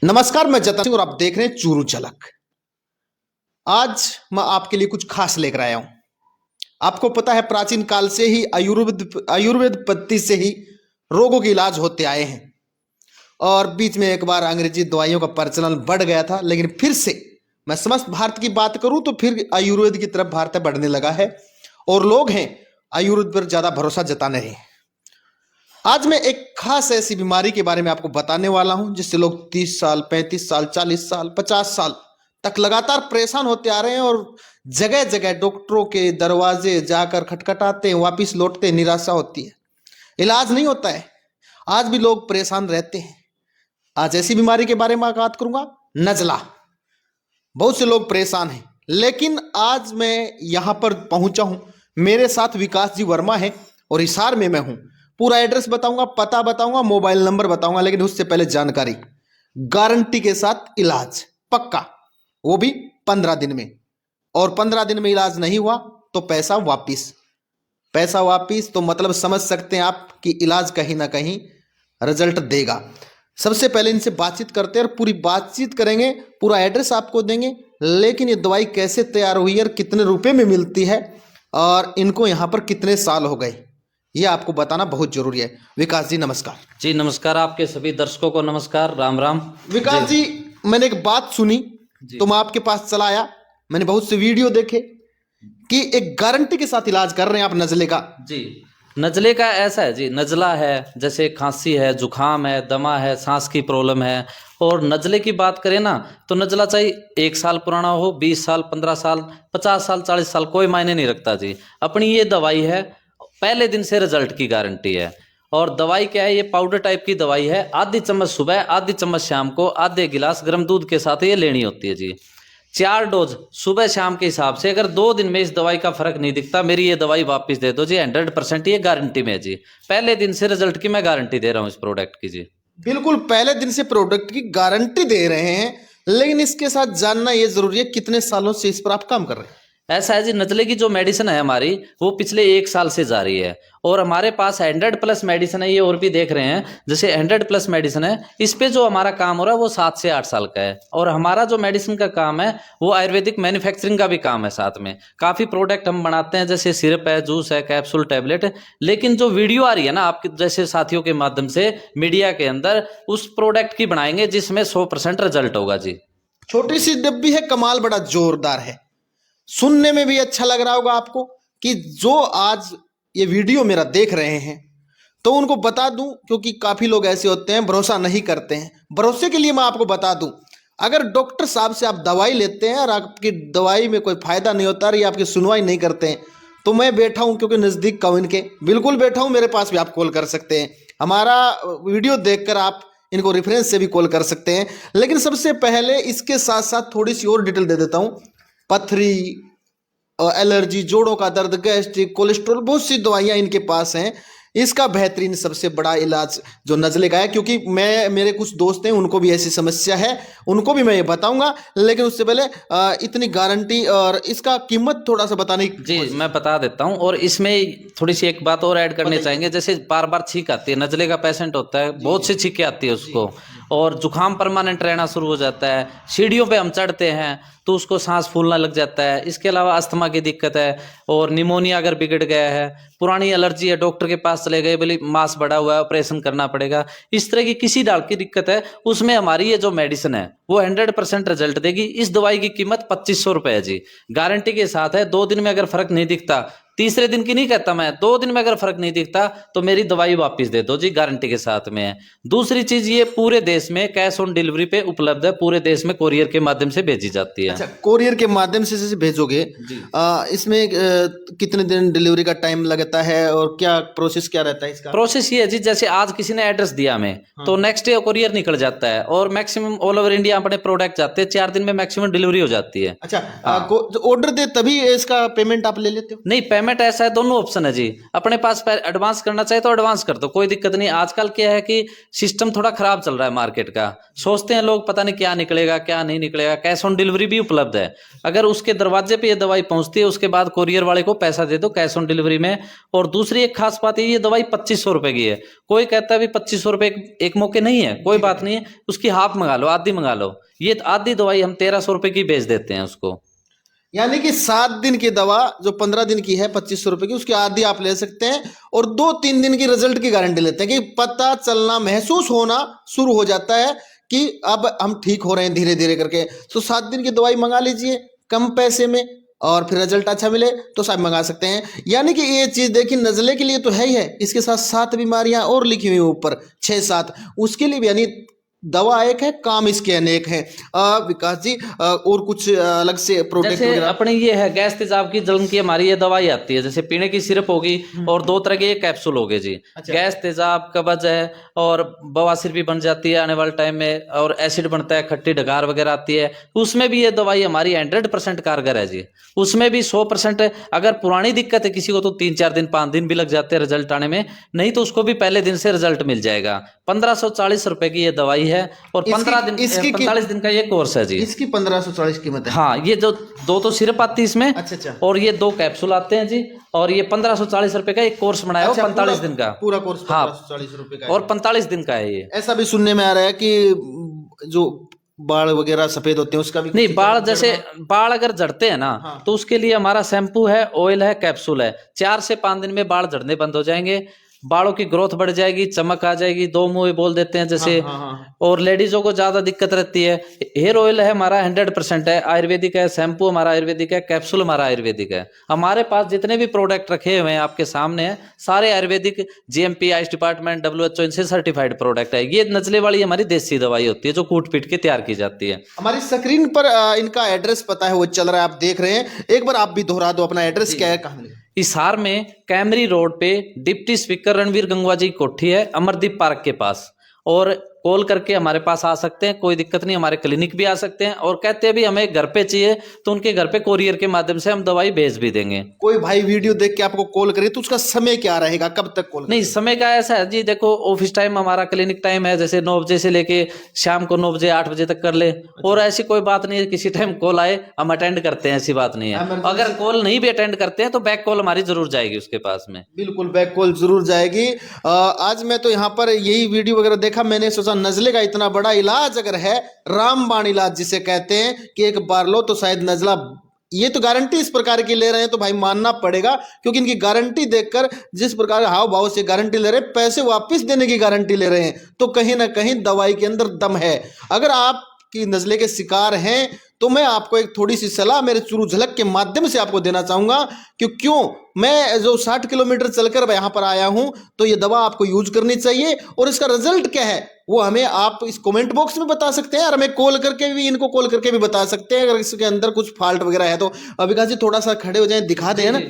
नमस्कार, मैं जतन सिंह और आप देख रहे हैं चूरू झलक। आज मैं आपके लिए कुछ खास लेकर आया हूं। आपको पता है प्राचीन काल से ही आयुर्वेद पद्धति से ही रोगों के इलाज होते आए हैं और बीच में एक बार अंग्रेजी दवाइयों का प्रचलन बढ़ गया था, लेकिन फिर से मैं समस्त भारत की बात करूं तो फिर आयुर्वेद की तरफ भारत बढ़ने लगा है और लोग हैं आयुर्वेद पर ज्यादा भरोसा जताने रहे हैं। आज मैं एक खास ऐसी बीमारी के बारे में आपको बताने वाला हूं जिससे लोग 30 साल, 35 साल, 40 साल, 50 साल तक लगातार परेशान होते आ रहे हैं और जगह जगह डॉक्टरों के दरवाजे जाकर खटखटाते हैं, वापिस लौटते हैं, निराशा होती है, इलाज नहीं होता है। आज भी लोग परेशान रहते हैं। आज ऐसी बीमारी के बारे में बात करूंगा, नजला। बहुत से लोग परेशान हैं, लेकिन आज मैं यहां पर पहुंचा हूं। मेरे साथ विकास जी वर्मा है और हिसार में मैं हूं। पूरा एड्रेस बताऊंगा, पता बताऊंगा, मोबाइल नंबर बताऊंगा, लेकिन उससे पहले जानकारी। गारंटी के साथ इलाज पक्का, वो भी 15 दिन में। और 15 दिन में इलाज नहीं हुआ तो पैसा वापिस। पैसा वापिस तो मतलब समझ सकते हैं आप कि इलाज कहीं ना कहीं रिजल्ट देगा। सबसे पहले इनसे बातचीत करते हैं और पूरी बातचीत करेंगे, पूरा एड्रेस आपको देंगे, लेकिन ये दवाई कैसे तैयार हुई है और कितने रुपए में मिलती है और इनको यहाँ पर कितने साल हो गए, ये आपको बताना बहुत जरूरी है। विकास जी नमस्कार। जी नमस्कार, आपके सभी दर्शकों को नमस्कार, राम राम। विकास जी, मैंने एक बात सुनी तो मैं आपके पास चला आया। मैंने बहुत से वीडियो देखे कि एक गारंटी के साथ इलाज कर रहे हैं आप नजले का। जी, नजले का ऐसा है जी, नजला है जैसे खांसी है, जुखाम है, दमा है, सांस की प्रॉब्लम है। और नजले की बात करें ना तो नजला चाहे 1 साल पुराना हो, 20 साल, 15 साल, 50 साल, 40 साल, कोई मायने नहीं रखता जी। अपनी ये दवाई है, पहले दिन से रिजल्ट की गारंटी है। और दवाई क्या है, ये पाउडर टाइप की दवाई है। आधी चम्मच सुबह, आधी चम्मच शाम को, आधे गिलास गर्म दूध के साथ ये लेनी होती है जी। 4 डोज सुबह शाम के हिसाब से। अगर 2 दिन में इस दवाई का फर्क नहीं दिखता, मेरी ये दवाई वापस दे दो जी। 100% ये गारंटी में है जी। पहले दिन से रिजल्ट की मैं गारंटी दे रहा हूँ इस प्रोडक्ट की जी। बिल्कुल, पहले दिन से प्रोडक्ट की गारंटी दे रहे हैं, लेकिन इसके साथ जानना यह जरूरी है कितने सालों से इस पर आप काम कर रहे हैं। ऐसा है जी, नजले की जो मेडिसिन है हमारी, वो पिछले 1 साल से जारी है। और हमारे पास 100+ मेडिसिन है, ये और भी देख रहे हैं। जैसे 100+ मेडिसिन है, इस पे जो हमारा काम हो रहा है वो 7 से 8 साल का है। और हमारा जो मेडिसिन का काम है वो आयुर्वेदिक मैन्युफैक्चरिंग का भी काम है साथ में। काफ़ी प्रोडक्ट हम बनाते हैं, जैसे सिरप है, जूस है, कैप्सूल, टैबलेट। लेकिन जो वीडियो आ रही है ना आपके जैसे साथियों के माध्यम से मीडिया के अंदर, उस प्रोडक्ट की बनाएंगे जिसमें 100% रिजल्ट होगा जी। छोटी सी डब्बी है, कमाल बड़ा जोरदार है। सुनने में भी अच्छा लग रहा होगा आपको कि जो आज ये वीडियो मेरा देख रहे हैं तो उनको बता दूं, क्योंकि काफी लोग ऐसे होते हैं भरोसा नहीं करते हैं। भरोसे के लिए मैं आपको बता दूं, अगर डॉक्टर साहब से आप दवाई लेते हैं और आपकी दवाई में कोई फायदा नहीं होता, या आपकी सुनवाई नहीं करते हैं, तो मैं बैठा हूं, क्योंकि नजदीक का इनके बिल्कुल बैठा हूं, मेरे पास भी आप कॉल कर सकते हैं। हमारा वीडियो देखकर आप इनको रेफरेंस से भी कॉल कर सकते हैं। लेकिन सबसे पहले इसके साथ साथ थोड़ी सी और डिटेल दे देता हूं। पथरी, एलर्जी, जोड़ों का दर्द, गैस्ट्रिक, कोलेस्ट्रॉल, बहुत सी दवाइयां इनके पास हैं। इसका बेहतरीन सबसे बड़ा इलाज जो नजले का है, क्योंकि मेरे कुछ दोस्त हैं उनको भी ऐसी समस्या है, उनको भी मैं ये बताऊंगा। लेकिन उससे पहले इतनी गारंटी और इसका कीमत थोड़ा सा बताने की जी मैं बता देता हूँ। और इसमें थोड़ी सी एक बात और ऐड करने चाहेंगे। जैसे बार बार छींक आती है, नजले का पेशेंट होता है, बहुत सी छींकें आती है उसको, और जुकाम परमानेंट रहना शुरू हो जाता है। सीढ़ियों पे हम चढ़ते हैं तो उसको सांस फूलना लग जाता है। इसके अलावा अस्थमा की दिक्कत है, और निमोनिया अगर बिगड़ गया है, पुरानी एलर्जी है, डॉक्टर के पास चले गए, बोले मांस बढ़ा हुआ है, ऑपरेशन करना पड़ेगा, इस तरह की किसी डाल की दिक्कत है, उसमें हमारी ये जो मेडिसिन है वो 100% रिजल्ट देगी। इस दवाई की कीमत 2500 रुपये है जी, गारंटी के साथ है। 2 दिन में अगर फर्क नहीं दिखता, तीसरे दिन की नहीं कहता मैं, 2 दिन में अगर फर्क नहीं दिखता तो मेरी दवाई वापस दे दो जी, गारंटी के साथ में है। दूसरी चीज, ये पूरे देश में कैश ऑन डिलीवरी पे उपलब्ध है। पूरे देश में कोरियर के माध्यम से भेजी जाती है। अच्छा, कोरियर के माध्यम से जैसे भेजोगे, इसमें कितने दिन डिलीवरी का टाइम लगता है और क्या प्रोसेस क्या रहता है इसका? प्रोसेस ये है जी, जैसे आज किसी ने एड्रेस दिया हमें, तो नेक्स्ट डे कोरियर निकल जाता है। और मैक्सिमम ऑल ओवर इंडिया अपने प्रोडक्ट जाते हैं, 4 दिन में मैक्सिमम डिलीवरी हो जाती है। अच्छा, ऑर्डर दे तभी इसका पेमेंट आप ले लेते हो? नहीं, पेमेंट ऐसा है, दोनों ऑप्शन है जी। अपने पास एडवांस करना चाहे तो एडवांस कर दो, कोई दिक्कत नहीं। आजकल क्या है कि सिस्टम थोड़ा खराब चल रहा है मार्केट का, सोचते हैं लोग पता नहीं क्या निकलेगा क्या नहीं निकलेगा। कैश ऑन डिलीवरी भी उपलब्ध है, अगर उसके दरवाजे पे ये दवाई पहुंचती है उसके बाद कोरियर वाले को पैसा दे दो कैश ऑन डिलीवरी में। और दूसरी एक खास बात ये दवाई 2500 रुपए की है। कोई कहता है भी 2500 रुपए एक मौके नहीं है, कोई बात नहीं है, उसकी हाफ मंगा लो, आधी मंगा लो। ये आधी दवाई हम 1300 रुपए की बेच देते हैं उसको। यानी कि 7 दिन की दवा जो 15 दिन की है 2500 रुपए की, उसकी आधी आप ले सकते हैं और 2-3 दिन की रिजल्ट की गारंटी लेते हैं कि पता चलना महसूस होना शुरू हो जाता है कि अब हम ठीक हो रहे हैं धीरे धीरे करके। तो 7 दिन की दवाई मंगा लीजिए कम पैसे में और फिर रिजल्ट अच्छा मिले तो सब मंगा सकते हैं। यानी कि ये चीज़ देखिए नज़ले के लिए तो है ही है, इसके साथ 7 बीमारियां और लिखी हुई ऊपर 6-7 उसके लिए भी, यानी दवा एक है काम इसके अनेक हैं। विकास जी और कुछ अलग से प्रोडक्ट जैसे वगैरह? अपने ये है गैस तेजाब की जलन की हमारी ये दवाई आती है, जैसे पीने की सिरप होगी और 2 तरह के ये कैप्सूल हो गए जी। अच्छा। गैस तेजाब कब्ज है और बवासीर भी बन जाती है आने वाले टाइम में, और एसिड बनता है, खट्टी डकार वगैरह आती है, उसमें भी ये दवाई हमारी 100% कारगर है जी। उसमें भी 100%। अगर पुरानी दिक्कत है किसी को तो 3-4 दिन 5 दिन भी लग जाते हैं रिजल्ट आने में, नहीं तो उसको भी पहले दिन से रिजल्ट मिल जाएगा। 1540 रुपए की ये दवाई है और 45 दिन का ये कोर्स है जी। इसकी 1540 कीमत है। हाँ, ये जो 2 तो सिरप आती है इसमें, अच्छा। और ये 2 कैप्सूल आते हैं जी, और ये 1540 रुपए का एक कोर्स बनाया हो 45 दिन का। पूरा कोर्स हाँ 1540 रुपए का है। और 45 दिन का है ये। ऐसा भी सुनने में आ रहा है कि जो बाल वगैरह सफेद होते हैं उसका भी नहीं, बाल जैसे बाल अगर झड़ते हैं ना, हाँ। तो उसके लिए हमारा शैम्पू है, ऑयल है, कैप्सूल है। 4 से 5 दिन में बाल झड़ने बंद हो जाएंगे, बालों की ग्रोथ बढ़ जाएगी, चमक आ जाएगी, 2 मुंह बोल देते हैं जैसे। हाँ। और लेडीजों को ज्यादा दिक्कत रहती है। हेयर ऑयल है हमारा 100% है, आयुर्वेदिक है, शैम्पू हमारा आयुर्वेदिक है, कैप्सूल हमारा आयुर्वेदिक है। हमारे पास जितने भी प्रोडक्ट रखे हुए हैं आपके सामने हैं, सारे Ayurvedic, GMP, Ayush department, WHO इनसे सर्टिफाइड प्रोडक्ट है। ये नजले वाली हमारी देसी दवाई होती है जो कूट पीट के तैयार की जाती है। हमारी स्क्रीन पर इनका एड्रेस पता है वो चल रहा है, आप देख रहे हैं, एक बार आप भी दोहरा दो अपना एड्रेस क्या है, कहाँ मिलेगा? हिसार में कैमरी रोड पे डिप्टी स्पीकर रणवीर गंगवा जी कोठी है, अमरदीप पार्क के पास। और कॉल करके हमारे पास आ सकते हैं, कोई दिक्कत नहीं, हमारे क्लिनिक भी आ सकते हैं। और कहते हैं भी हमें घर पे चाहिए तो उनके घर पे कोरियर के माध्यम से हम दवाई भेज भी देंगे। कोई भाई वीडियो देख के आपको कॉल करे तो उसका समय क्या रहेगा, कब तक कॉल? नहीं, समय का ऐसा है जी, देखो ऑफिस टाइम हमारा क्लिनिक टाइम है, जैसे 9 बजे से लेके शाम को 9 बजे 8 बजे तक कर ले। और ऐसी कोई बात नहीं है, किसी टाइम कॉल आए हम अटेंड करते हैं, ऐसी बात नहीं है। अगर कॉल नहीं भी अटेंड करते हैं तो बैक कॉल हमारी जरूर जाएगी उसके पास में। बिल्कुल बैक कॉल जरूर जाएगी। आज मैं तो यहाँ पर यही वीडियो वगैरह देखा, मैंने सोचा नजले का इतना बड़ा इलाज अगर है, रामबाण इलाज जिसे कहते हैं कि एक बार लो तो शायद नजला, ये तो गारंटी इस प्रकार की ले रहे हैं तो भाई मानना पड़ेगा, क्योंकि इनकी गारंटी देखकर जिस प्रकार हाव भाव से गारंटी ले रहे हैं, पैसे वापस देने की गारंटी ले रहे हैं, तो कहीं ना कहीं दवाई के अंदर दम है। अगर आप की नज़ले के शिकार हैं तो मैं आपको एक थोड़ी सी सलाह मेरे चुरू झलक के माध्यम से आपको देना चाहूँगा कि क्यों मैं जो 60 किलोमीटर चलकर यहाँ पर आया हूँ, तो ये दवा आपको यूज करनी चाहिए। और इसका रिजल्ट क्या है वो हमें आप इस कमेंट बॉक्स में बता सकते हैं और हमें कॉल करके भी, इनको कॉल करके भी बता सकते हैं अगर इसके अंदर कुछ फॉल्ट वगैरह है तो। विकास जी थोड़ा सा खड़े हो जाएं, दिखा दें ना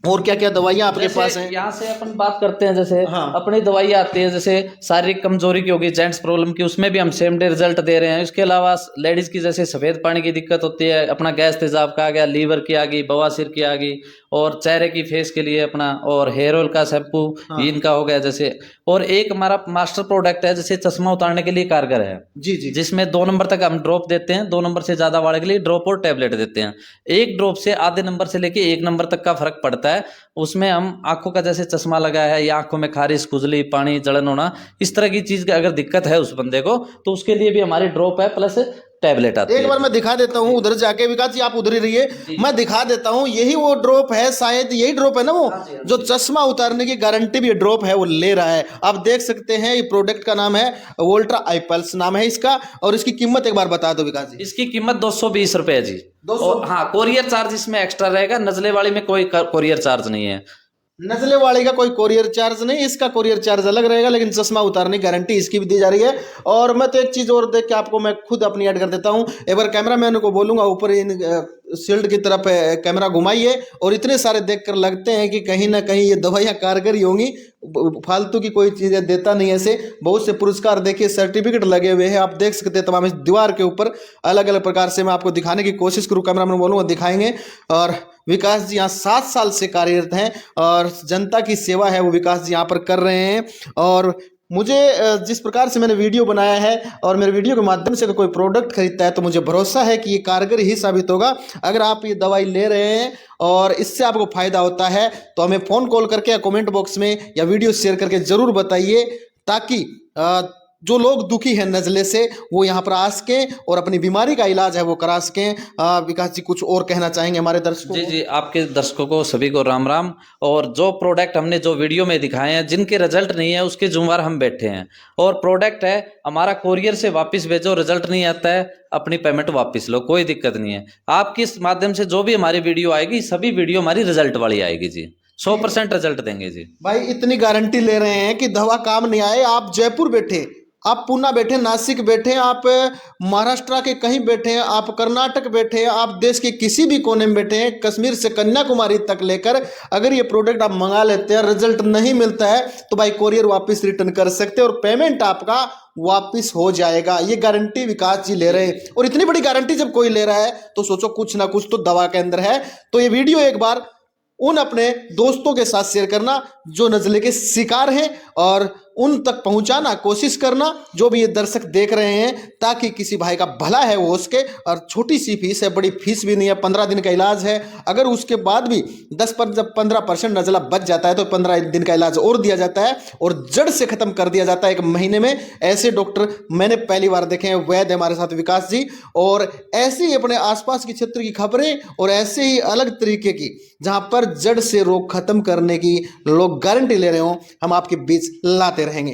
और क्या क्या दवाइयाँ आपके पास हैं। यहाँ से अपन बात करते हैं, जैसे हाँ। अपनी दवाई आती है, जैसे शारीरिक कमजोरी की होगी, जेंट्स प्रॉब्लम की, उसमें भी हम सेम डे रिजल्ट दे रहे हैं। इसके अलावा लेडीज की जैसे सफेद पानी की दिक्कत होती है, अपना गैस तेजाब का आ गया, लीवर की आ गई, बवासीर की आ गई, और चेहरे की फेस के लिए अपना, और हेयर ऑयल का शैम्पू इनका हो गया जैसे। और एक हमारा मास्टर प्रोडक्ट है जैसे चश्मा उतारने के लिए कारगर है जी जी, जिसमें 2 नंबर तक हम ड्रॉप देते हैं, 2 नंबर से ज्यादा वाले के लिए ड्रॉप और टेबलेट देते हैं। 1 ड्रॉप से आधे नंबर से लेके 1 नंबर तक का फर्क पड़ता है। उसमें हम आंखों का जैसे चश्मा लगाया है या आंखों में खारिश, खुजली, पानी, जलन होना, इस तरह की चीज की अगर दिक्कत है उस बंदे को, तो उसके लिए भी हमारी ड्रॉप है प्लस टैबलेट आती है। एक बार मैं दिखा देता हूँ उधर जाके, विकास जी आप उधर ही रहिए, मैं दिखा देता हूँ। यही वो ड्रॉप है, शायद यही ड्रॉप है ना वो जो चश्मा उतारने की गारंटी भी ड्रॉप है वो ले रहा है। आप देख सकते हैं ये प्रोडक्ट का नाम है वोल्ट्रा आई पल्स नाम है इसका, और इसकी कीमत एक बार बता दो विकास जी। इसकी कीमत 220 रुपए है जी। 200? और हाँ, कोरियर चार्ज इसमें एक्स्ट्रा रहेगा, नजले वाली में कोई कोरियर चार्ज नहीं है। नजले वाले का कोई कोरियर चार्ज नहीं, इसका कोरियर चार्ज अलग रहेगा, लेकिन चश्मा उतारने की गारंटी इसकी भी दी जा रही है। और मैं तो एक चीज़ और देख के आपको मैं खुद अपनी ऐड कर देता हूँ। एक बार कैमरा मैन को बोलूँगा ऊपर इन शील्ड की तरफ कैमरा घुमाइए, और इतने सारे देखकर लगते हैं कि कहीं ना कहीं ये दवाइयाँ कारगर ही होंगी, फालतू की कोई चीज़ें देता नहीं ऐसे। बहुत से पुरस्कार देखिए, सर्टिफिकेट लगे हुए हैं, आप देख सकते हैं तमाम इस दीवार के ऊपर अलग अलग प्रकार से। मैं आपको दिखाने की कोशिश करूँ, कैमरा मैन बोलूँगा दिखाएंगे। और विकास जी यहाँ 7 साल से कार्यरत हैं और जनता की सेवा है वो विकास जी यहाँ पर कर रहे हैं। और मुझे जिस प्रकार से मैंने वीडियो बनाया है और मेरे वीडियो के माध्यम से अगर कोई प्रोडक्ट खरीदता है तो मुझे भरोसा है कि ये कारगर ही साबित होगा। अगर आप ये दवाई ले रहे हैं और इससे आपको फ़ायदा होता है तो हमें फ़ोन कॉल करके या कमेंट बॉक्स में या वीडियो शेयर करके ज़रूर बताइए, ताकि जो लोग दुखी हैं नज़ले से वो यहाँ पर आ सकें और अपनी बीमारी का इलाज है वो करा सकें। विकास जी कुछ और कहना चाहेंगे हमारे दर्शकों जी, आपके दर्शकों को सभी को राम राम। और जो प्रोडक्ट हमने जो वीडियो में दिखाए हैं, जिनके रिजल्ट नहीं है उसके जुम्मेवार हम बैठे हैं। और प्रोडक्ट है हमारा, कोरियर से वापस भेजो, रिजल्ट नहीं आता है अपनी पेमेंट वापस लो, कोई दिक्कत नहीं है। आपकी इस माध्यम से जो भी हमारी वीडियो आएगी, सभी वीडियो हमारी रिजल्ट वाली आएगी जी, 100% रिजल्ट देंगे जी। भाई इतनी गारंटी ले रहे हैं कि दवा काम नहीं आए। आप जयपुर बैठे, आप पूना बैठे, नासिक बैठे, आप महाराष्ट्र के कहीं बैठे हैं, आप कर्नाटक बैठे हैं, आप देश के किसी भी कोने में बैठे हैं, कश्मीर से कन्याकुमारी तक लेकर अगर ये प्रोडक्ट आप मंगा लेते हैं, रिजल्ट नहीं मिलता है तो भाई कोरियर वापस रिटर्न कर सकते हैं और पेमेंट आपका वापस हो जाएगा। ये गारंटी विकास जी ले रहे हैं। और इतनी बड़ी गारंटी जब कोई ले रहा है तो सोचो कुछ ना कुछ तो दवा के अंदर है। तो ये वीडियो एक बार उन अपने दोस्तों के साथ शेयर करना जो नज़ले के शिकार हैं और उन तक पहुंचाना कोशिश करना, जो भी ये दर्शक देख रहे हैं, ताकि किसी भाई का भला है वो उसके। और छोटी सी फीस है, बड़ी फीस भी नहीं है, 15 दिन का इलाज है। अगर उसके बाद भी 10-15% नज़ला बच जाता है तो 15 दिन का इलाज और दिया जाता है और जड़ से ख़त्म कर दिया जाता है 1 महीने में। ऐसे डॉक्टर मैंने पहली बार देखे हैं। वैद्य हमारे साथ विकास जी, और ऐसे ही अपने आसपास के क्षेत्र की खबरें और ऐसे ही अलग तरीके की जहां पर जड़ से रोग खत्म करने की लोग गारंटी ले रहे हों, हम आपके बीच लाते रहेंगे।